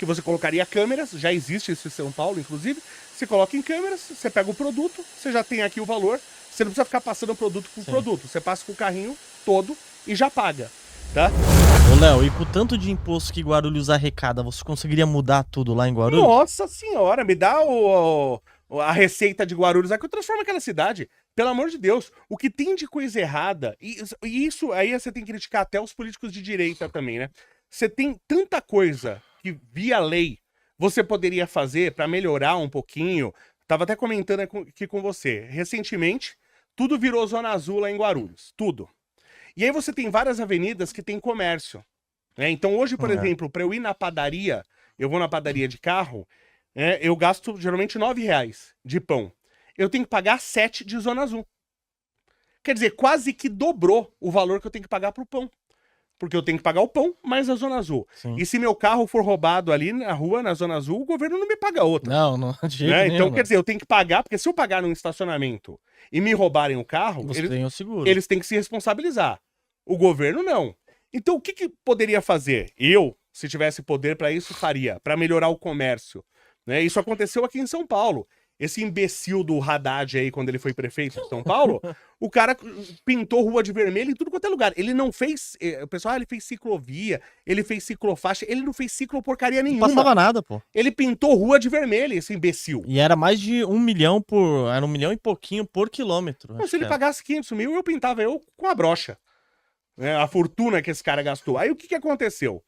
que você colocaria câmeras, já existe isso em São Paulo, inclusive. Você coloca em câmeras, você pega o produto, você já tem aqui o valor, você não precisa ficar passando produto por produto. Você passa com o carrinho todo e já paga, tá? Ô, Léo, e com o tanto de imposto que Guarulhos arrecada, você conseguiria mudar tudo lá em Guarulhos? Nossa senhora, me dá a receita de Guarulhos aqui, eu transformo aquela cidade. Pelo amor de Deus, o que tem de coisa errada, e isso aí você tem que criticar até os políticos de direita também, né? Você tem tanta coisa que, via lei, você poderia fazer para melhorar um pouquinho. Tava até comentando aqui com você. Recentemente, tudo virou zona azul lá em Guarulhos. Tudo. E aí você tem várias avenidas que tem comércio, né? Então hoje, por exemplo, para eu ir na padaria, eu vou na padaria de carro, eu gasto geralmente R$9 de pão. Eu tenho que pagar 7 de zona azul. Quer dizer, quase que dobrou o valor que eu tenho que pagar pro pão. Porque eu tenho que pagar o pão mais a zona azul. Sim. E se meu carro for roubado ali na rua, na zona azul, o governo não me paga outra. Não, de jeito nenhum, Então, quer dizer, eu tenho que pagar, porque se eu pagar num estacionamento e me roubarem o carro, Você tem o seguro. eles têm que se responsabilizar. O governo não. Então, o que poderia fazer? Eu, se tivesse poder para isso, faria, para melhorar o comércio. Né? Isso aconteceu aqui em São Paulo. Esse imbecil do Haddad aí, quando ele foi prefeito de São Paulo, o cara pintou rua de vermelho em tudo quanto é lugar. Ele não fez... O pessoal, ele fez ciclovia, ele fez ciclofaixa, ele não fez cicloporcaria nenhuma. Não passava nada, pô. Ele pintou rua de vermelho, esse imbecil. E era mais de 1 milhão por... Era 1 milhão e pouquinho por quilômetro. Mas se ele pagasse 500 mil, eu pintava eu com a brocha. A fortuna que esse cara gastou. Aí o que aconteceu?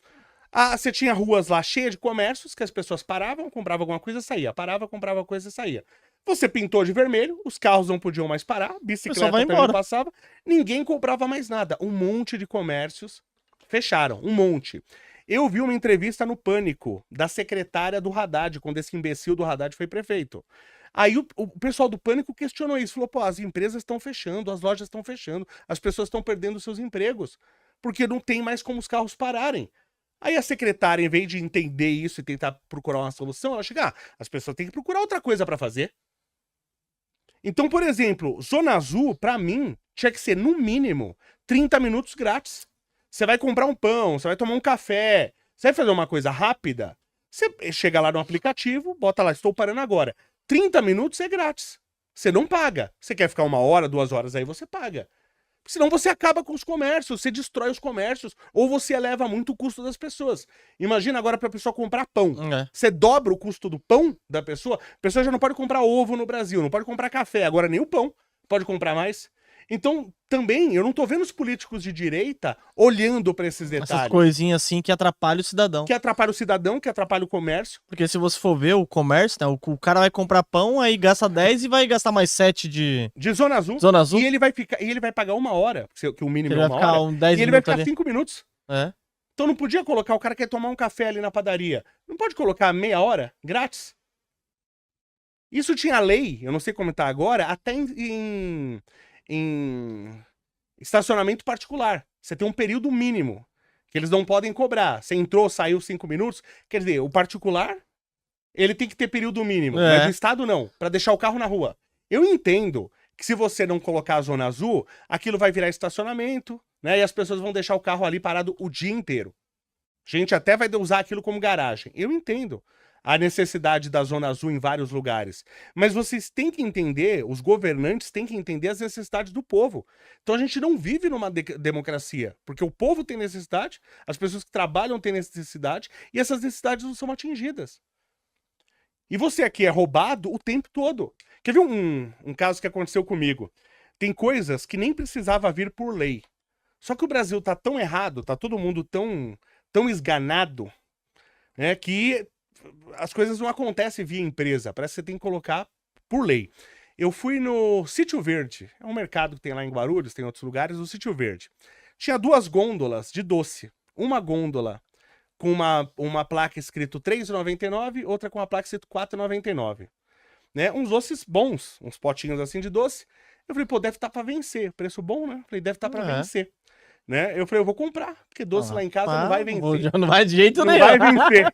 Você tinha ruas lá cheias de comércios, que as pessoas paravam, compravam alguma coisa e saía. Parava, comprava coisa e saía. Você pintou de vermelho, os carros não podiam mais parar, bicicleta também não passava, ninguém comprava mais nada. Um monte de comércios fecharam, um monte. Eu vi uma entrevista no Pânico da secretária do Haddad, quando esse imbecil do Haddad foi prefeito. Aí o pessoal do Pânico questionou isso, falou, pô, as empresas estão fechando, as lojas estão fechando, as pessoas estão perdendo seus empregos, porque não tem mais como os carros pararem. Aí a secretária, em vez de entender isso e tentar procurar uma solução, ela chega, as pessoas têm que procurar outra coisa para fazer. Então, por exemplo, Zona Azul, para mim, tinha que ser, no mínimo, 30 minutos grátis. Você vai comprar um pão, você vai tomar um café, você vai fazer uma coisa rápida, você chega lá no aplicativo, bota lá, estou parando agora. 30 minutos é grátis. Você não paga. Você quer ficar 1 hora, 2 horas aí, você paga. Senão você acaba com os comércios, você destrói os comércios, ou você eleva muito o custo das pessoas. Imagina agora para a pessoa comprar pão. Você dobra o custo do pão da pessoa, a pessoa já não pode comprar ovo no Brasil, não pode comprar café, agora nem o pão pode comprar mais. Então, também, eu não tô vendo os políticos de direita olhando para esses detalhes. Essas coisinhas assim que atrapalham o cidadão. Que atrapalha o cidadão, que atrapalha o comércio. Porque se você for ver o comércio, né, o cara vai comprar pão, aí gasta 10 e vai gastar mais 7 de Zona Azul. Zona Azul. E ele vai pagar 1 hora, que o mínimo ele é 1 hora. 10 e ele vai ficar 5 minutos. É. Então não podia colocar, o cara quer tomar um café ali na padaria. Não pode colocar meia hora grátis? Isso tinha lei, eu não sei como tá agora, até em estacionamento particular. Você tem um período mínimo que eles não podem cobrar. Você entrou, saiu 5 minutos. Quer dizer, o particular, ele tem que ter período mínimo. Mas o Estado não, para deixar o carro na rua. Eu entendo que se você não colocar a zona azul, aquilo vai virar estacionamento, né? E as pessoas vão deixar o carro ali parado o dia inteiro. A gente até vai usar aquilo como garagem. Eu entendo a necessidade da zona azul em vários lugares. Mas vocês têm que entender, os governantes têm que entender as necessidades do povo. Então a gente não vive numa democracia, porque o povo tem necessidade, as pessoas que trabalham têm necessidade, e essas necessidades não são atingidas. E você aqui é roubado o tempo todo. Quer ver um caso que aconteceu comigo? Tem coisas que nem precisava vir por lei. Só que o Brasil tá tão errado, tá todo mundo tão esganado, né, que as coisas não acontecem via empresa, parece que você tem que colocar por lei. Eu fui no Sítio Verde, é um mercado que tem lá em Guarulhos, tem outros lugares, o Sítio Verde. Tinha 2 gôndolas de doce. Uma gôndola com uma placa escrito R$3,99, outra com uma placa escrito R$4,99. Né? Uns doces bons, uns potinhos assim de doce. Eu falei, pô, deve estar para vencer. Preço bom, né? Falei, deve estar para vencer. Né? Eu falei, eu vou comprar, porque doce lá em casa não vai vencer. Não vai de jeito nenhum. Não vai vencer.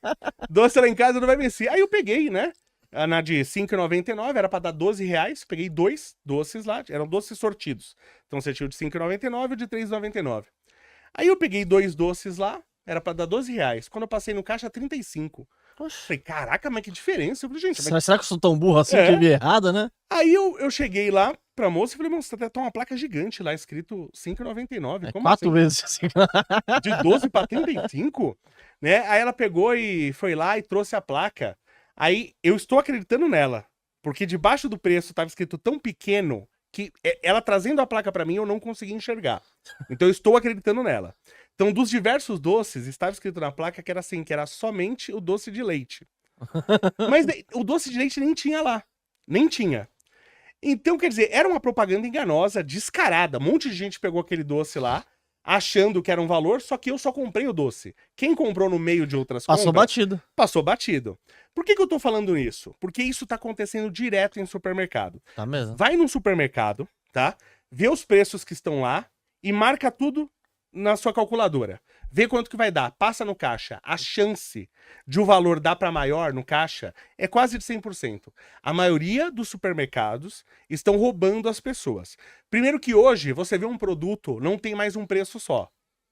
Doce lá em casa não vai vencer. Aí eu peguei, né? Na de R$5,99, era pra dar R$12. Peguei 2 doces lá, eram doces sortidos. Então você tinha o de R$5,99 e o de R$3,99. Aí eu peguei 2 doces lá, era pra dar R$12. Quando eu passei no caixa, 35. Poxa. Falei, caraca, mas que diferença. Eu falei, gente, mas... Será que eu sou tão burro assim É. que vi errado, né? Aí eu cheguei lá pra moça e falei, moça, tem uma placa gigante lá, escrito R$5,99. É Como 4 assim? vezes assim. De 12 pra 35? Né? Aí ela pegou e foi lá e trouxe a placa. Aí eu estou acreditando nela, porque debaixo do preço estava escrito tão pequeno que ela trazendo a placa pra mim eu não consegui enxergar. Então eu estou acreditando nela. Então dos diversos doces estava escrito na placa que era assim, que era somente o doce de leite. Mas o doce de leite nem tinha lá. Nem tinha. Então, quer dizer, era uma propaganda enganosa, descarada. Um monte de gente pegou aquele doce lá, achando que era um valor, só que eu só comprei o doce. Quem comprou no meio de outras Passou compras, batido. passou batido. Por que eu tô falando isso? Porque isso tá acontecendo direto em supermercado. Tá mesmo? Vai num supermercado, tá? Vê os preços que estão lá e marca tudo na sua calculadora. Vê quanto que vai dar, passa no caixa. A chance de o valor dar para maior no caixa é quase de 100%. A maioria dos supermercados estão roubando as pessoas. Primeiro que hoje, você vê um produto, não tem mais um preço só.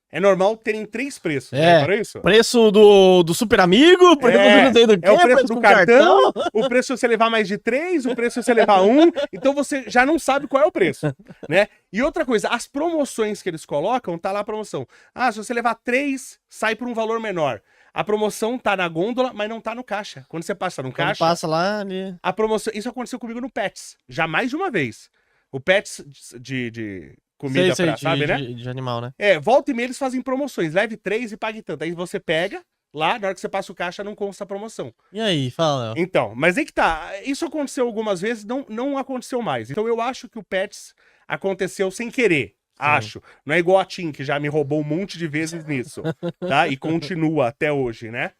É normal terem 3 preços. É. Para isso? Preço do super amigo, preço do não sei do quê, É o preço do com cartão, o preço se você levar mais de 3, o preço se você levar 1. Então você já não sabe qual é o preço, né? E outra coisa, as promoções que eles colocam, tá lá a promoção. Ah, se você levar 3, sai por um valor menor. A promoção tá na gôndola, mas não tá no caixa. Quando você passa no Quando caixa, passa lá, ali... a promoção... Isso aconteceu comigo no Pets, já mais de uma vez. O Pets de comida sei, pra, sabe, né? de animal, né? Volta e meia eles fazem promoções. Leve 3 e pague tanto. Aí você pega, lá, na hora que você passa o caixa, não consta a promoção. E aí, fala, Léo. Então, mas aí que tá. Isso aconteceu algumas vezes, não aconteceu mais. Então eu acho que o Pets aconteceu sem querer. Acho. Não é igual a TIM, que já me roubou um monte de vezes nisso. Tá? E continua até hoje, né?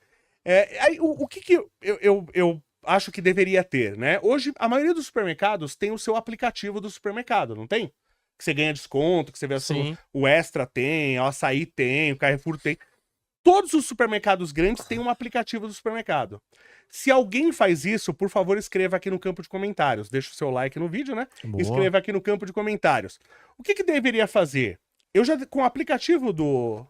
Aí, o que eu acho que deveria ter, né? Hoje, a maioria dos supermercados tem o seu aplicativo do supermercado, não tem? Que você ganha desconto, que você vê Sim. o Extra tem, o Açaí tem, o Carrefour tem. Todos os supermercados grandes têm um aplicativo do supermercado. Se alguém faz isso, por favor, escreva aqui no campo de comentários. Deixa o seu like no vídeo, né? Boa. Escreva aqui no campo de comentários. O que deveria fazer? Eu já, com o aplicativo do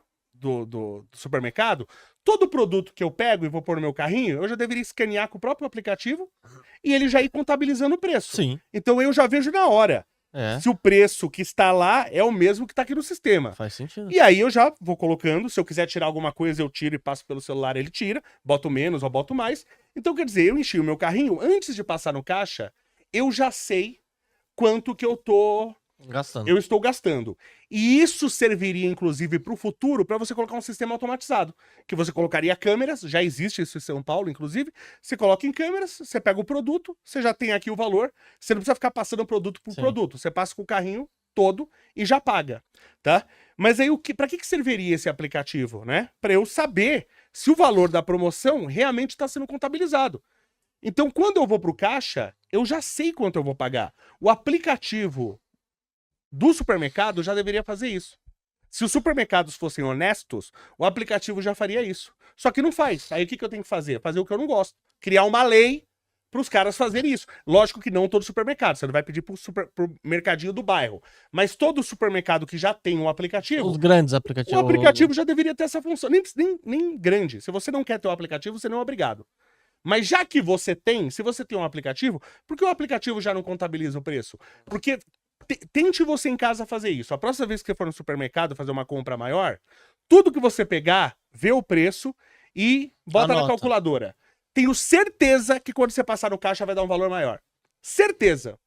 supermercado, todo produto que eu pego e vou pôr no meu carrinho, eu já deveria escanear com o próprio aplicativo e ele já ir contabilizando o preço. Sim. Então eu já vejo na hora. Se o preço que está lá é o mesmo que está aqui no sistema. Faz sentido. E aí eu já vou colocando, se eu quiser tirar alguma coisa, eu tiro e passo pelo celular, ele tira, boto menos ou boto mais. Então, quer dizer, eu enchi o meu carrinho, antes de passar no caixa, eu já sei quanto que eu estou gastando. E isso serviria, inclusive, para o futuro, para você colocar um sistema automatizado. Que você colocaria câmeras, já existe isso em São Paulo, inclusive. Você coloca em câmeras, você pega o produto, você já tem aqui o valor, você não precisa ficar passando produto por produto. Você passa com o carrinho todo e já paga, tá? Mas aí, para que serviria esse aplicativo, né? Para eu saber se o valor da promoção realmente está sendo contabilizado. Então, quando eu vou para o caixa, eu já sei quanto eu vou pagar. O aplicativo do supermercado já deveria fazer isso. Se os supermercados fossem honestos, o aplicativo já faria isso. Só que não faz. Aí o que eu tenho que fazer? Fazer o que eu não gosto. Criar uma lei para os caras fazerem isso. Lógico que não todo supermercado. Você não vai pedir pro mercadinho do bairro. Mas todo supermercado que já tem um aplicativo... Os grandes aplicativos. O aplicativo já deveria ter essa função. Nem grande. Se você não quer ter o aplicativo, você não é obrigado. Mas já que você tem, se você tem um aplicativo, por que o aplicativo já não contabiliza o preço? Porque... Tente você em casa fazer isso. A próxima vez que você for no supermercado fazer uma compra maior, tudo que você pegar, vê o preço e bota na calculadora. Tenho certeza que quando você passar no caixa vai dar um valor maior. Certeza.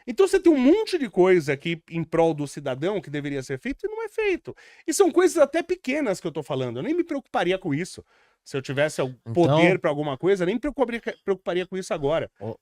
Então você tem um monte de coisa aqui em prol do cidadão que deveria ser feito e não é feito. E são coisas até pequenas que eu tô falando. Eu nem me preocuparia com isso. Se eu tivesse poder pra alguma coisa, nem me preocuparia com isso agora.